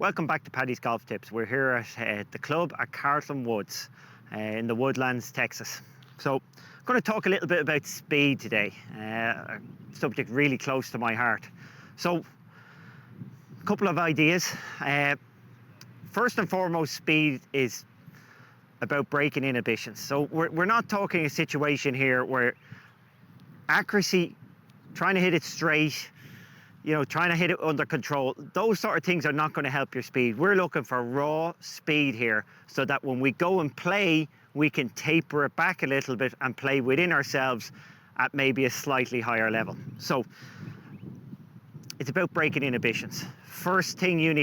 Welcome back to Paddy's Golf Tips. We're here at the club at Carlton Woods in the Woodlands, Texas. So I'm going to talk a little bit about speed today, a subject really close to my heart. So a couple of ideas. First and foremost, speed is about breaking inhibitions. So we're not talking a situation here where accuracy, trying to hit it straight, trying to hit it under control, those sort of things are not going to help your speed. We're looking for raw speed here so that when we go and play, we can taper it back a little bit and play within ourselves at maybe a slightly higher level. So it's about breaking inhibitions. First thing you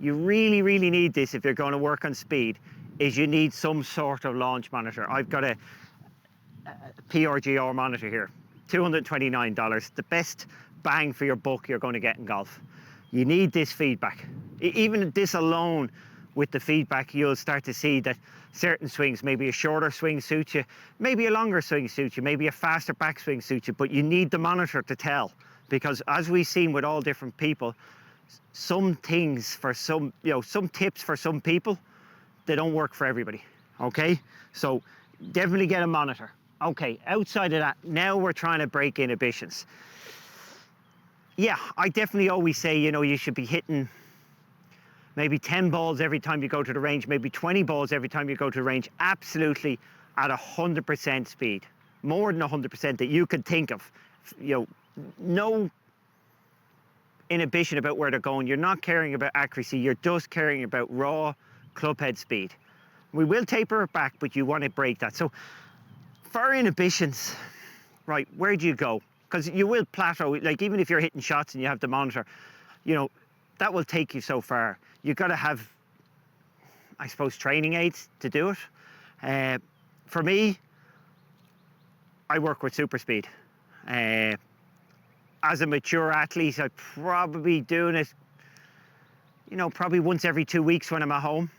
really need this if you're going to work on speed, is you need some sort of launch monitor. I've got a PRGR monitor here, $229, the best bang for your buck you're going to get in golf. You need this feedback. Even this alone, with the feedback, you'll start to see that certain swings, maybe a shorter swing suits you, maybe a longer swing suits you, maybe a faster backswing suits you, but you need the monitor to tell, because as we've seen with all different people, some things for some, some tips for some people, they don't work for everybody, okay? So definitely get a monitor. Okay, outside of that, now we're trying to break inhibitions. Yeah, I definitely always say, you should be hitting maybe 10 balls every time you go to the range, maybe 20 balls every time you go to the range, absolutely at 100% speed, more than 100% that you can think of. No inhibition about where they're going. You're not caring about accuracy, you're just caring about raw club head speed. We will taper it back, but you want to break that. So for inhibitions, right, where do you go? Because you will plateau, like even if you're hitting shots and you have the monitor, that will take you so far. You've got to have, I suppose, training aids to do it. For me, I work with SuperSpeed. As a mature athlete, I'm probably doing it, probably once every 2 weeks when I'm at home.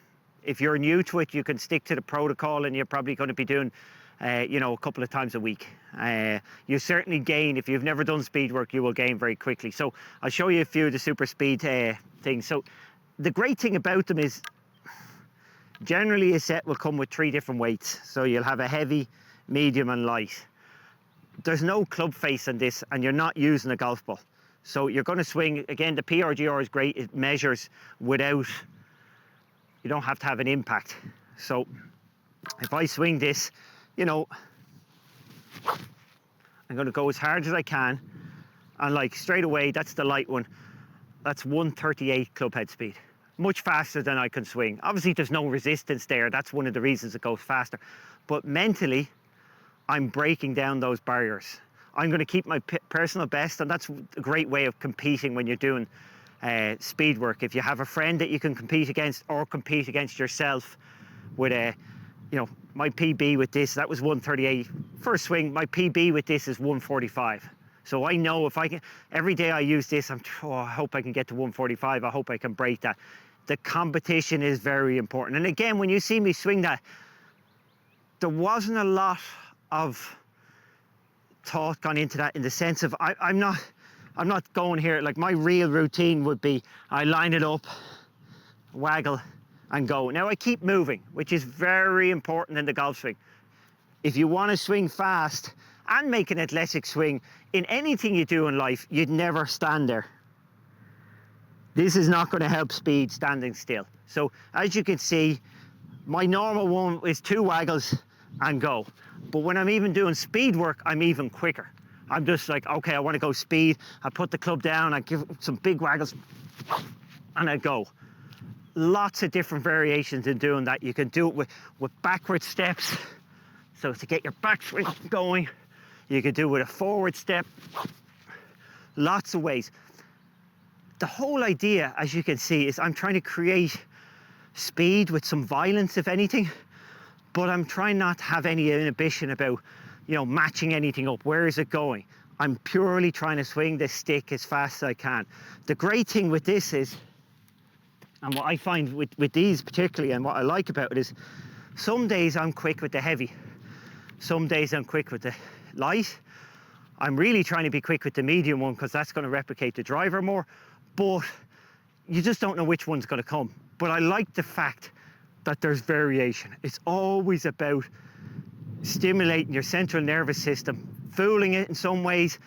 If you're new to it, you can stick to the protocol and you're probably going to be doing a couple of times a week. You certainly gain, if you've never done speed work, you will gain very quickly. So I'll show you a few of the SuperSpeed things. So the great thing about them is generally a set will come with 3 different weights. So you'll have a heavy, medium and light. There's no club face on this and you're not using a golf ball. So you're going to swing, again, the PRGR is great. It measures without, you don't have to have an impact. So if I swing this, I'm going to go as hard as I can, and like straight away, that's the light one. That's 138 club head speed, much faster than I can swing. Obviously, there's no resistance there. That's one of the reasons it goes faster. But mentally, I'm breaking down those barriers. I'm going to keep my personal best, and that's a great way of competing when you're doing speed work. If you have a friend that you can compete against, or compete against yourself with a, my PB with this, that was 138. First swing, my PB with this is 145. So I know if I can, every day I use this, I hope I can get to 145. I hope I can break that. The competition is very important. And again, when you see me swing that, there wasn't a lot of thought gone into that, in the sense of I'm not going here, like my real routine would be, I line it up, waggle, and go. Now I keep moving, which is very important in the golf swing. If you want to swing fast and make an athletic swing, in anything you do in life, you'd never stand there. This is not going to help speed standing still. So as you can see, my normal one is 2 waggles and go. But when I'm even doing speed work, I'm even quicker. I'm just like, okay, I want to go speed. I put the club down, I give some big waggles, and I go. Lots of different variations in doing that. You can do it with backward steps, so to get your backswing going. You can do it with a forward step. Lots of ways. The whole idea, as you can see, is I'm trying to create speed with some violence, if anything, but I'm trying not to have any inhibition about, matching anything up. Where is it going? I'm purely trying to swing this stick as fast as I can. The great thing with this is, and what I find with these particularly, and what I like about it is, some days I'm quick with the heavy, some days I'm quick with the light. I'm really trying to be quick with the medium one because that's going to replicate the driver more. But you just don't know which one's going to come. But I like the fact that there's variation. It's always about stimulating your central nervous system, fooling it in some ways,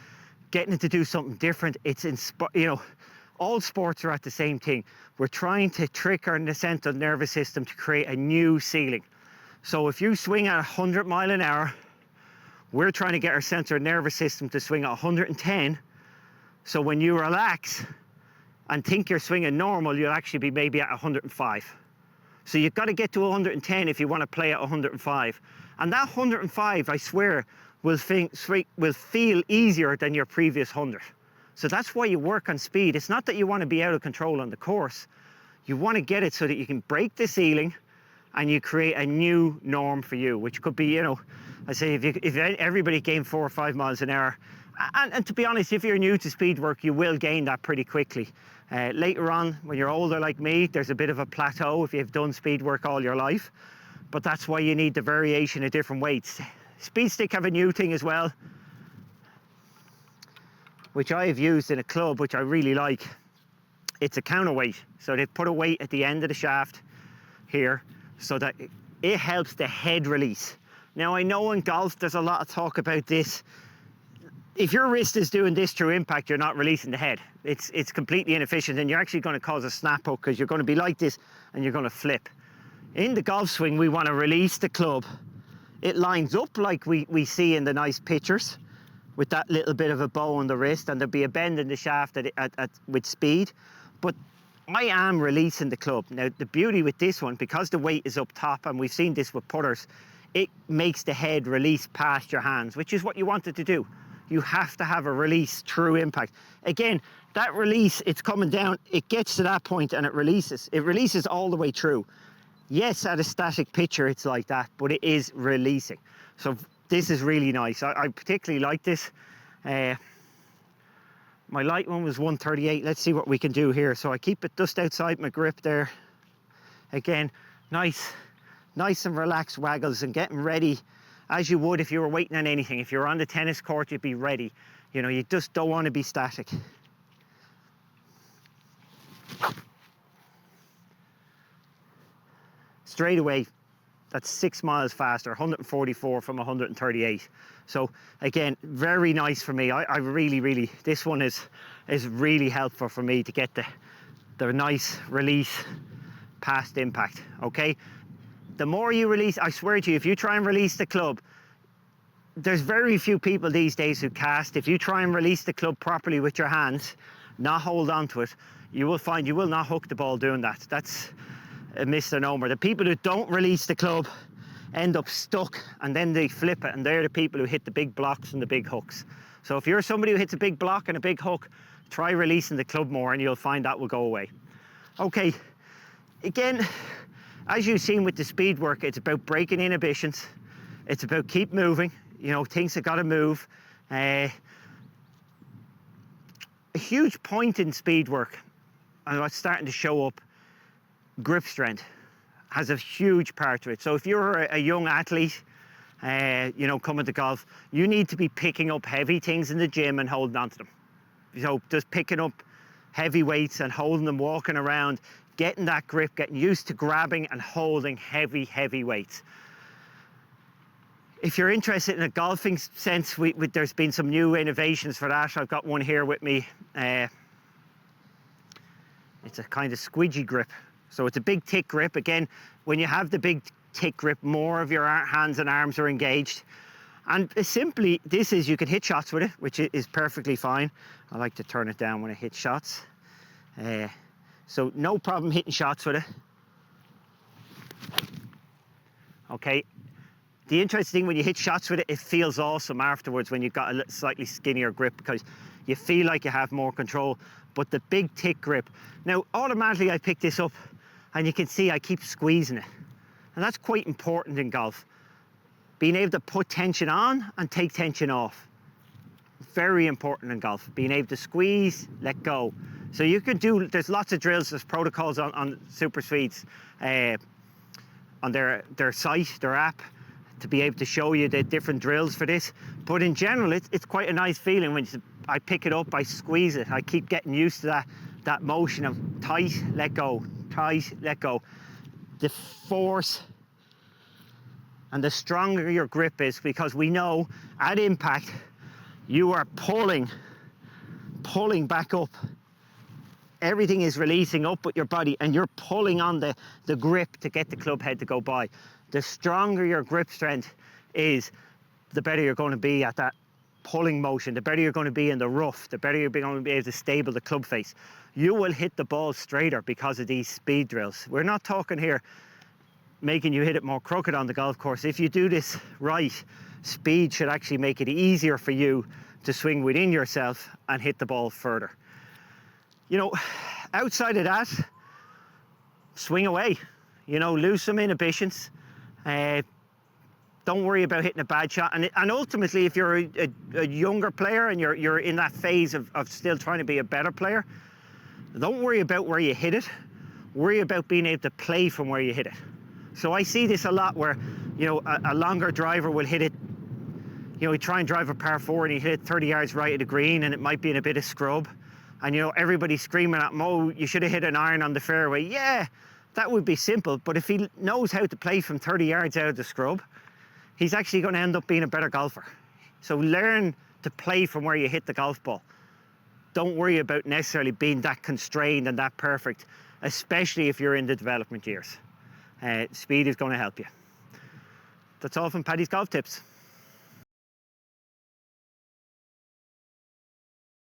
getting it to do something different. It's you know, all sports are at the same thing. We're trying to trick our central nervous system to create a new ceiling. So if you swing at 100 miles an hour, we're trying to get our central nervous system to swing at 110. So when you relax and think you're swinging normal, you'll actually be maybe at 105. So you've got to get to 110 if you want to play at 105. And that 105, I swear, will feel easier than your previous 100. So that's why you work on speed. It's not that you want to be out of control on the course. You want to get it so that you can break the ceiling and you create a new norm for you, which could be, you know, I say if everybody gained 4 or 5 miles an hour, and to be honest, if you're new to speed work, you will gain that pretty quickly. Later on, when you're older like me, there's a bit of a plateau if you've done speed work all your life, but that's why you need the variation of different weights. Speed stick have a new thing as well, which I have used in a club, which I really like. It's a counterweight. So they've put a weight at the end of the shaft here so that it helps the head release. Now I know in golf there's a lot of talk about this. If your wrist is doing this through impact, you're not releasing the head. It's completely inefficient, and you're actually going to cause a snap hook because you're going to be like this and you're going to flip. In the golf swing, we want to release the club. It lines up like we see in the nice pictures with that little bit of a bow on the wrist, and there'll be a bend in the shaft with speed. But I am releasing the club. Now, the beauty with this one, because the weight is up top, and we've seen this with putters, it makes the head release past your hands, which is what you want it to do. You have to have a release through impact. Again, that release, it's coming down, it gets to that point and it releases. It releases all the way through. Yes, at a static picture, it's like that, but it is releasing. So this is really nice. I particularly like this. My light one was 138. Let's see what we can do here. So I keep it just outside my grip there. Again, nice and relaxed waggles and getting ready as you would if you were waiting on anything. If you're on the tennis court, you'd be ready. You know, you just don't want to be static. Straight away, that's 6 miles faster, 144 from 138. So again, very nice for me. I really, this one is really helpful for me to get the nice release past impact, okay? The more you release, I swear to you, if you try and release the club, there's very few people these days who cast. If you try and release the club properly with your hands, not hold on to it, you will find you will not hook the ball doing that. That's a misnomer. The people who don't release the club end up stuck and then they flip it, and they're the people who hit the big blocks and the big hooks. So if you're somebody who hits a big block and a big hook, try releasing the club more and you'll find that will go away. Okay, again, as you've seen with the speed work, it's about breaking inhibitions. It's about keep moving, you know, things have got to move. A huge point in speed work, and what's starting to show up, grip strength has a huge part to it. So if you're a young athlete, you know, coming to golf, you need to be picking up heavy things in the gym and holding on to them. So just picking up heavy weights and holding them, walking around, getting that grip, getting used to grabbing and holding heavy weights. If you're interested in a golfing sense, there's been some new innovations for that. I've got one here with me. It's a kind of squidgy grip. So it's a big thick grip. Again, when you have the big thick grip, more of your hands and arms are engaged. And simply, this is, you can hit shots with it, which is perfectly fine. I like to turn it down when I hit shots. So no problem hitting shots with it. Okay. The interesting thing when you hit shots with it, it feels awesome afterwards when you've got a slightly skinnier grip, because you feel like you have more control. But the big thick grip. Now, automatically I pick this up and you can see I keep squeezing it. And that's quite important in golf. Being able to put tension on and take tension off. Very important in golf. Being able to squeeze, let go. So you can do, there's lots of drills, there's protocols on SuperSpeed's, on their site, their app, to be able to show you the different drills for this. But in general, it's quite a nice feeling when I pick it up, I squeeze it. I keep getting used to that that motion of tight, let go, tight, let go. The force and the stronger your grip is, because we know at impact, you are pulling back up. Everything is releasing up with your body and you're pulling on the grip to get the club head to go by. The stronger your grip strength is, the better you're going to be at that pulling motion, the better you're going to be in the rough, the better you're going to be able to stable the club face. You will hit the ball straighter because of these speed drills. We're not talking here making you hit it more crooked on the golf course. If you do this right, speed should actually make it easier for you to swing within yourself and hit the ball further. You know, outside of that, swing away. You know, lose some inhibitions. Don't worry about hitting a bad shot. And ultimately, if you're a younger player and you're in that phase of still trying to be a better player, don't worry about where you hit it. Worry about being able to play from where you hit it. So I see this a lot where, you know, a longer driver will hit it, you know, he try and drive a par 4 and he hit it 30 yards right of the green and it might be in a bit of scrub. And, you know, everybody's screaming at him, oh, you should have hit an iron on the fairway. Yeah, that would be simple. But if he knows how to play from 30 yards out of the scrub, he's actually going to end up being a better golfer. So learn to play from where you hit the golf ball. Don't worry about necessarily being that constrained and that perfect, especially if you're in the development years. Speed is going to help you. That's all from Paddy's Golf Tips.